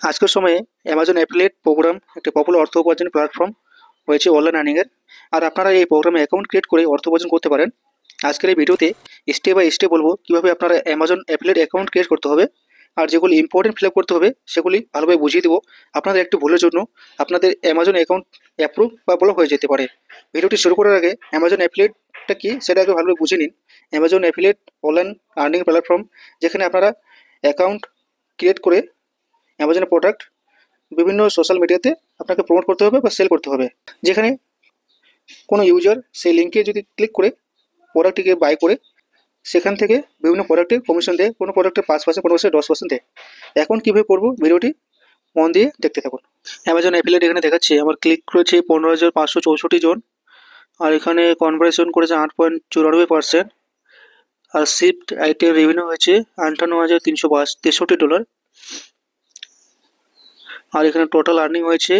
আজকের সময়ে Amazon affiliate programme একটি পপুলার অর্থ উপার্জনের প্ল্যাটফর্ম হয়েছে অনলাইন আর্নিংয়ের। আর আপনারা এই প্রোগ্রামে অ্যাকাউন্ট ক্রিয়েট করে অর্থ উপার্জন করতে পারেন। আজকের এই ভিডিওতে স্টেপ বাই স্টেপ বলবো কীভাবে আপনারা অ্যামাজন অ্যাফিলিয়েট অ্যাকাউন্ট ক্রিয়েট করতে হবে, আর যেগুলি ইম্পর্টেন্ট ফিল আপ করতে হবে সেগুলি ভালোভাবে বুঝিয়ে দেবো। আপনাদের একটু ভুলের জন্য আপনাদের অ্যামাজন অ্যাকাউন্ট অ্যাপ্রুভ বা ব্লক হয়ে যেতে পারে। ভিডিওটি শুরু করার আগে অ্যামাজন অ্যাফিলিয়েটটা কি সেটা আগে ভালোভাবে বুঝে নিন। Amazon affiliate online earning platform, যেখানে আপনারা অ্যাকাউন্ট ক্রিয়েট করে অ্যামাজনের প্রোডাক্ট বিভিন্ন সোশ্যাল মিডিয়াতে আপনাকে প্রমোট করতে হবে বা সেল করতে হবে। যেখানে কোনো ইউজার সেই লিঙ্কে যদি ক্লিক করে প্রোডাক্টটিকে বাই করে সেখান থেকে বিভিন্ন প্রোডাক্টের কমিশন দেয়, কোনো প্রোডাক্টের 5%, কোনো প্রোডাক্টের 10% দেয়। এখন কীভাবে করবো ভিডিওটি মন দিয়ে দেখতে থাকুন। অ্যামাজন অ্যাফিলিয়েট এখানে দেখাচ্ছে আমার ক্লিক করেছে 15,564 জন, আর এখানে কনভার্সন করেছে 8.94%, আর শিফট আইটেম রেভিনিউ হয়েছে $58,363, আর এখানে টোটাল আর্নিং হয়েছে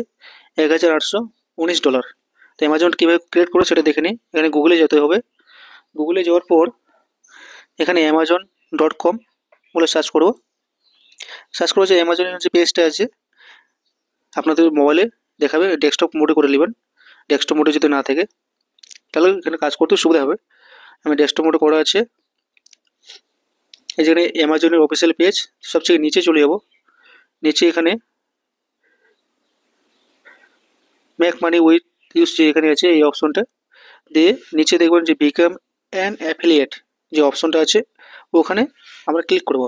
$1,819। তো অ্যামাজন কীভাবে ক্রিয়েট করবো সেটা দেখে নিই। এখানে গুগলে যেতে হবে। গুগলে যাওয়ার পর এখানে amazon.com বলে সার্চ করবো। সার্চ করে যে অ্যামাজনের যে পেজটা আছে আপনাদের মোবাইলে দেখাবে, ডেস্কটপ মোডে করে নেবেন। ডেস্কটপ মোডে যদি না থাকে তাহলে এখানে কাজ করতে সুবিধা হবে। আমি ডেস্কটপ মোডে করা আছে। এখানে অ্যামাজনের অফিসিয়াল পেজ, সবচেয়ে নিচে চলে যাব। নিচে এখানে মেক মানি উইথ ইউজ যে এখানে আছে এই অপশনটা দিয়ে নিচে দেখবেন যে বিকাম অ্যান অ্যাফিলিয়েট যে অপশনটা আছে ওখানে আমরা ক্লিক করব।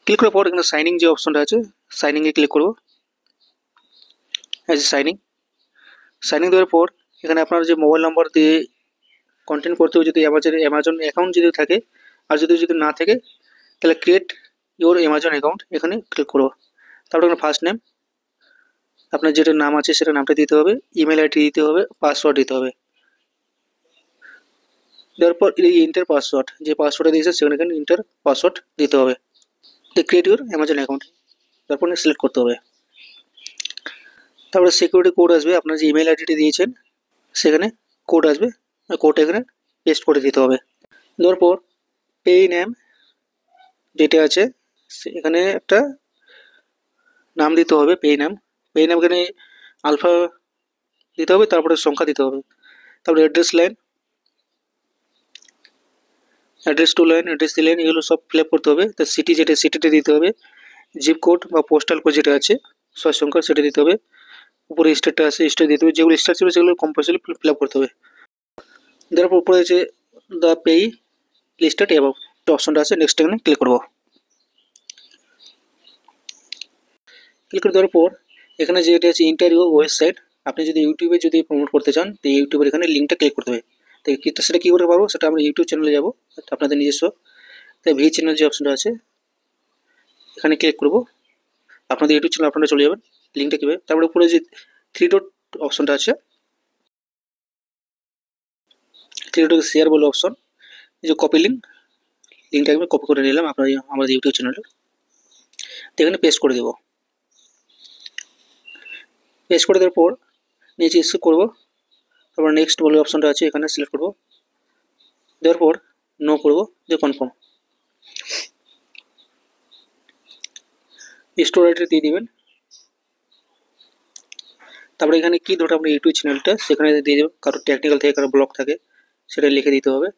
ক্লিক করার পর এখানে সাইনিং যে অপশনটা আছে সাইনিংয়ে ক্লিক করব। এই যে সাইনিং দেওয়ার পর এখানে আপনার যে মোবাইল নাম্বার দিয়ে কন্টেন্ট করতে হবে, যদি অ্যামাজন অ্যাকাউন্ট যদি থাকে, আর যদি না থাকে তাহলে ক্রিয়েট ইওর অ্যামাজন অ্যাকাউন্ট এখানে ক্লিক করব। তারপর এখানে ফার্স্ট নেম, আপনার যেটা নাম আছে সেটা নামটা দিতে হবে, ইমেল আইডি দিতে হবে, পাসওয়ার্ড দিতে হবে। দেওয়ার পর এই ইন্টার পাসওয়ার্ড, যে পাসওয়ার্ডটা দিয়েছে সেখানে এখানে ইন্টার পাসওয়ার্ড দিতে হবে। ক্রিয়েট ইউর অ্যামাজন অ্যাকাউন্ট, তারপর সিলেক্ট করতে হবে। তারপরে সিকিউরিটি কোড আসবে, আপনার যে ইমেল আইডিটি দিয়েছেন সেখানে কোড আসবে, কোডটা এখানে পেস্ট করে দিতে হবে। দেওয়ার পর পে নেম যেটা আছে এখানে একটা নাম দিতে হবে, পে নাম এখানে আলফা দিতে হবে, তারপরে সংখ্যা দিতে হবে। তারপরে address line, address two line, address 3 line, এগুলো সব ফিল আপ করতে হবে। তার সিটি যেটা সিটিটা দিতে হবে, জিপ কোড বা পোস্টাল কোড যেটা আছে 6 সংখ্যা সেটা দিতে হবে। উপরে স্টেটটা আছে স্টেট দিতে হবে, যেগুলো স্টার ছিল সেগুলো কম্পালসারি ফিল আপ করতে হবে। তারপর উপরে আছে দ্য পেই লিস্টেড অ্যাবাভ অপশনটা আছে, নেক্সট এখানে ক্লিক করবো। ক্লিক করে দেওয়ার পর এখানে যেটা আছে ইন্টারভিউ ওয়েবসাইট, আপনি যদি ইউটিউবে যদি প্রমোট করতে চান তো ইউটিউবের এখানে লিঙ্কটা ক্লিক করতে হবে। তো সেটা কী করে পারবো, সেটা আমরা ইউটিউব চ্যানেলে যাবো আপনাদের নিজস্ব। তাই ভি চ্যানেল যে অপশনটা আছে এখানে ক্লিক করবো। আপনাদের ইউটিউব চ্যানেল আপনারা চলে যাবেন, লিঙ্কটা কীভাবে। তারপরে উপরে যে 3 ডট অপশনটা আছে, 3 ডট শেয়ার বলে অপশন, এই যে কপি লিঙ্কটা আমি কপি করে নিলাম আপনার আমাদের ইউটিউব চ্যানেলে। তো এখানে পেস্ট করে দেবো। পেস্ট করে দেওয়ার পর নিচে স্ক্রল করবো, তারপর নেক্সট বলে অপশনটা আছে এখানে সিলেক্ট করবো। দেওয়ার পর নো করবো, দিয়ে কনফার্ম। স্টোর আইডি দিয়ে দিবেন। তারপরে এখানে কি ধরো আপনার ইউটিউব চ্যানেলটা সেখানে দিয়ে দেবেন, কারো টেকনিক্যাল থেকে কারো ব্লগ থাকে সেটা লিখে দিতে হবে।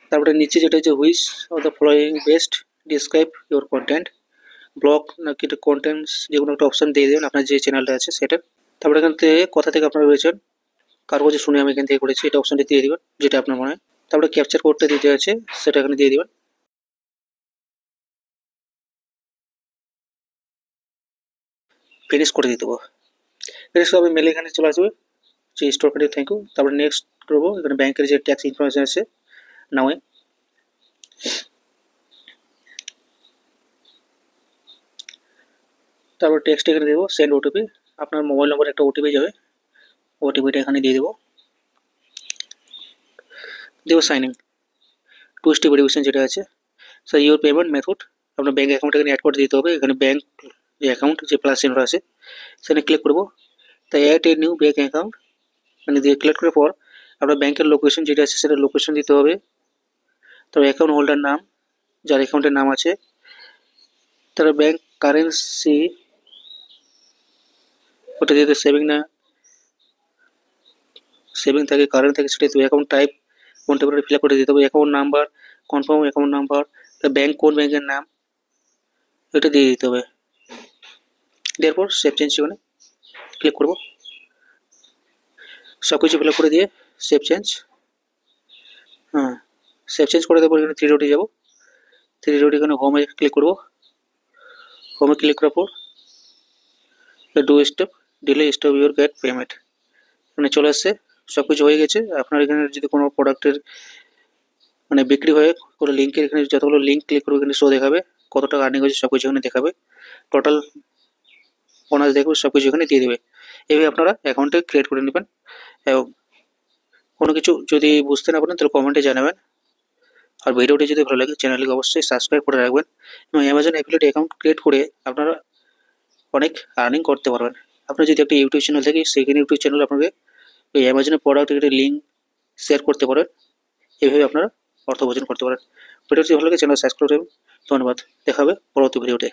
তারপরে নিচে যেটা হচ্ছে which of the following best describe your content, blog নাকি কন্টেন্টস, যে কোনো একটা অপশন দিয়ে দেবেন আপনার যে চ্যানেলটা আছে সেটা। তারপরে এখান থেকে কথা থেকে আপনারা রয়েছেন, কারো কাছে শুনে আমি এখান থেকে করেছি, এটা অপশনটি দিয়ে দেবেন যেটা আপনার মনে হয়। তারপরে ক্যাপচার কোডটা দিতে আছে সেটা এখানে দিয়ে দেবেন। ফিনিশ করে দিতে হবে। ফিনিশ করে মেলে এখানে চলে আসবে যে স্টোর কার্ডে থ্যাংক ইউ। তারপরে নেক্সট করবো, এখানে ব্যাংকের যে ট্যাক্স ইনফরমেশন আছে নাওয়ে। তারপর টেক্সট এখানে দেবো সেন্ড ওটিপি, আপনার মোবাইল নম্বরে একটা ওটিপি যাবে, ওটিপিটা এখানে দিয়ে দেবো। সাইন ইন, 2 স্টেপ ভেরিফিকেশন যেটা আছে। স্যার ইউর পেমেন্ট মেথড, আপনার ব্যাঙ্ক অ্যাকাউন্ট এখানে অ্যাড করে দিতে হবে। এখানে ব্যাঙ্ক যে অ্যাকাউন্ট যে প্লাস চিহ্ন আছে সেখানে ক্লিক করবো। তাই add a new bank account মানে দিয়ে ক্লিক করার পর আপনার ব্যাঙ্কের লোকেশন যেটা আছে সেটা লোকেশন দিতে হবে। তবে অ্যাকাউন্ট হোল্ডার নাম, যার অ্যাকাউন্টের নাম আছে তারা ব্যাংক কারেন্সি ওটা যদি সেভিং না সেভিং থাকে কারেন্ট থাকে সেটা তো অ্যাকাউন্ট টাইপ কোনটা করে ফিল আপ করে দিতে হবে, account number confirm account number, bank কোন ব্যাংকের নাম এটা দিয়ে দিতে হবে। দেওয়ার পর সেভ চেঞ্জ ওখানে ক্লিক করবো, সব কিছু ফিল আপ করে দিয়ে সেভ চেঞ্জ। হ্যাঁ, সেভ চেঞ্জ করে দেওয়ার পর এখানে থ্রি ডটে যাবো, থ্রি ডট এখানে হোমে ক্লিক করবো, হোমে ক্লিক করার পর do step delay stop your gate payment এখানে চলে আসছে, সব কিছু হয়ে গেছে। আপনার এখানে যদি কোনো প্রোডাক্টের মানে বিক্রি হয়ে কোনো লিঙ্কের এখানে যতগুলো লিঙ্ক ক্লিক করবে এখানে শো দেখাবে, কত টাকা আর্নিং হয়েছে সব কিছু এখানে দেখাবে, টোটাল বোনাস দেখবে, সব কিছু এখানে দিয়ে দেবে। এইভাবে আপনারা অ্যাকাউন্টে ক্রিয়েট করে নেবেন। এবং কোনো কিছু যদি বুঝতে না পারেন তাহলে কমেন্টে জানাবেন। আর ভিডিওটি যদি ভালো লাগে চ্যানেলকে অবশ্যই সাবস্ক্রাইব করে রাখবেন এবং অ্যামাজন অ্যাফিলিয়েট অ্যাকাউন্ট ক্রিয়েট করে আপনারা অনেক আর্নিং করতে পারবেন। আপনার যদি একটা ইউটিউব চ্যানেল থাকে সেখানে ইউটিউব চ্যানেল আপনাকে ওই অ্যামাজনের প্রোডাক্টের একটা লিঙ্ক শেয়ার করতে পারেন, এভাবে আপনারা অর্থ উপার্জন করতে পারেন। ভিডিওটি ভালো লাগে চ্যানেল সাবস্ক্রাইব করবেন। ধন্যবাদ, দেখা হবে পরবর্তী ভিডিওতে।